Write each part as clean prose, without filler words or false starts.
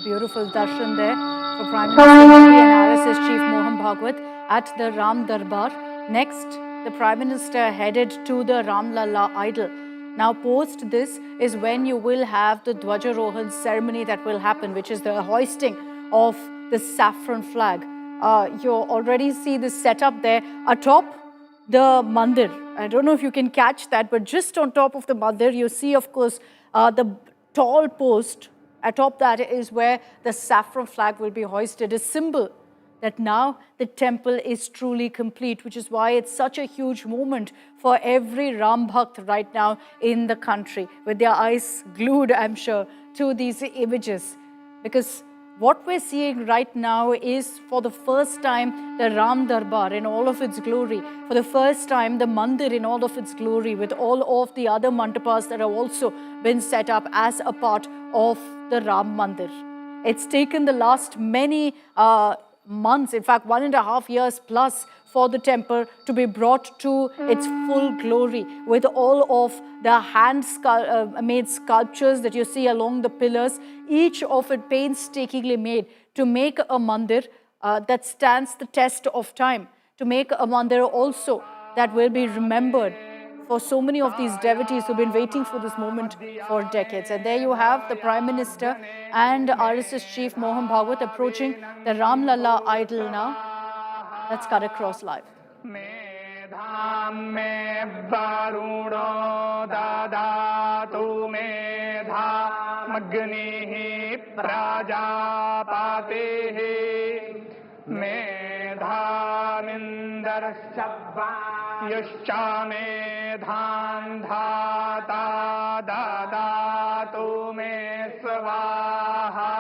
Beautiful darshan there for Prime Minister Modi and RSS Chief Mohan Bhagwat at the Ram Darbar. Next, the Prime Minister headed to the Ram Lalla idol. Now, post this is when you will have the Dwajarohan ceremony that will happen, which is the hoisting of the saffron flag. You already see the setup there atop the mandir. I don't know if you can catch that, but just on top of the mandir, you see, of course, the tall post. Atop that is where the saffron flag will be hoisted, a symbol that now the temple is truly complete, which is why it's such a huge moment for every Ram Bhakt right now in the country, with their eyes glued, I'm sure, to these images. Because what we're seeing right now is, for the first time, the Ram Darbar in all of its glory. For the first time, the Mandir in all of its glory, with all of the other mantapas that have also been set up as a part of the Ram Mandir. It's taken the last many months, in fact 1.5 years plus, for the temple to be brought to its full glory, with all of the hand-made sculptures that you see along the pillars, each of it painstakingly made to make a mandir that stands the test of time, to make a mandir also that will be remembered for so many of these devotees who've been waiting for this moment for decades. And there you have the Prime Minister and RSS Chief Mohan Bhagwat approaching the Ram Lalla idol now. Let's cut across live. यश्चा मेधान् धाता ददातु मे स्वाहा.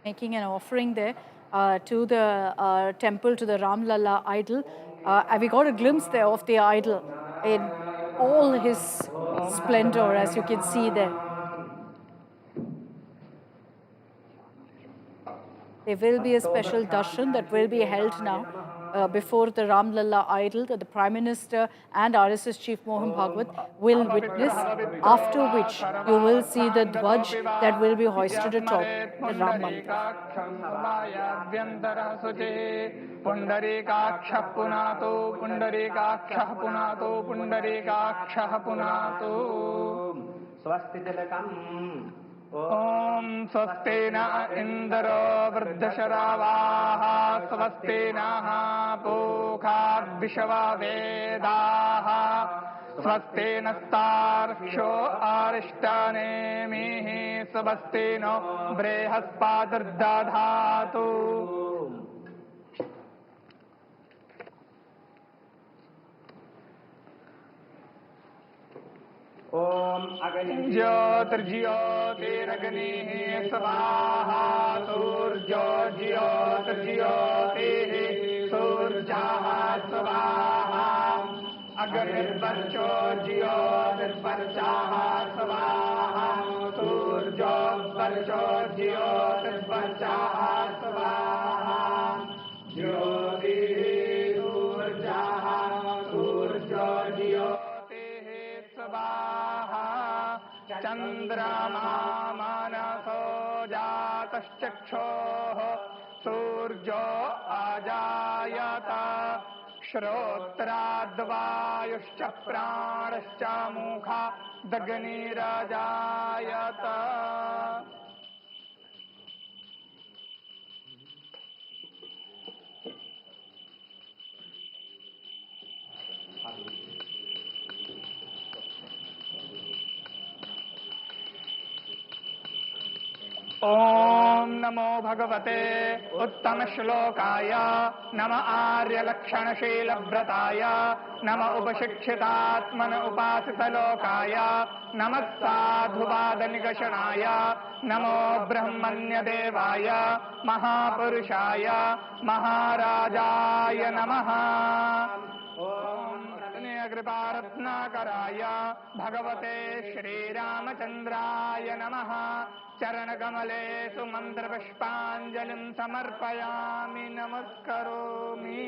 Making an offering there to the temple, to the Ram Lalla idol. And we got a glimpse there of the idol in all his splendor, as you can see there. There will be a special darshan that will be held now before the Ram Lalla idol, that the Prime Minister and RSS Chief Mohan Bhagwat will witness, after which you will see the Dwaj that will be hoisted atop the Ram Mandir. ॐ स्वस्ति न इन्द्रो वृद्धशरावाः स्वस्ति नः पूषा विश्ववेदाः स्वस्ति नस्तार्क्ष्यो अरिष्टनेमिः स्वस्ति no बृहस्पतिर्दधातु. ओम ज्योतिर्ज्योतिरग्निः स्वाहा सूर्यो ज्योतिर्ज्योतिः सूर्यः स्वाहा अग्निर्वर्चो ज्योतिर्वर्चः स्वाहा सूर्यो वर्चो ज्योतिर्वर्चः स्वाहा ज्योतिः सूर्यः सूर्यो ज्योतिः स्वाहा चंद्रमा मनसो जातश्चक्षुः सूर्यो अजायत श्रोत्राद्वायुश्च प्राणश्च मुखादग्निरजायत. ओम नमो भगवते उत्तम श्लोकाय नम आर्य लक्षणशील व्रताय नम उपशिक्षितात्मन उपासितलोकाय नम साधुवाद निगषणाय नमो ब्रह्मण्य देवाय महापुरुषाय महाराजाय नमः. ॐ रत्नीयकृपारत्नाकराय भगवते श्रीरामचन्द्राय नमः चरणकमले सुमन्त्रपुष्पाञ्जलिं समर्पयामि नमस्करोमि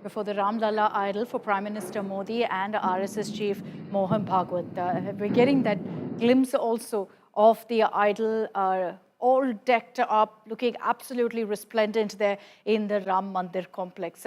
Before the Ram Lalla idol for Prime Minister Modi and RSS chief Mohan Bhagwat. We're getting that glimpse also of the idol, all decked up, looking absolutely resplendent there in the Ram Mandir complex.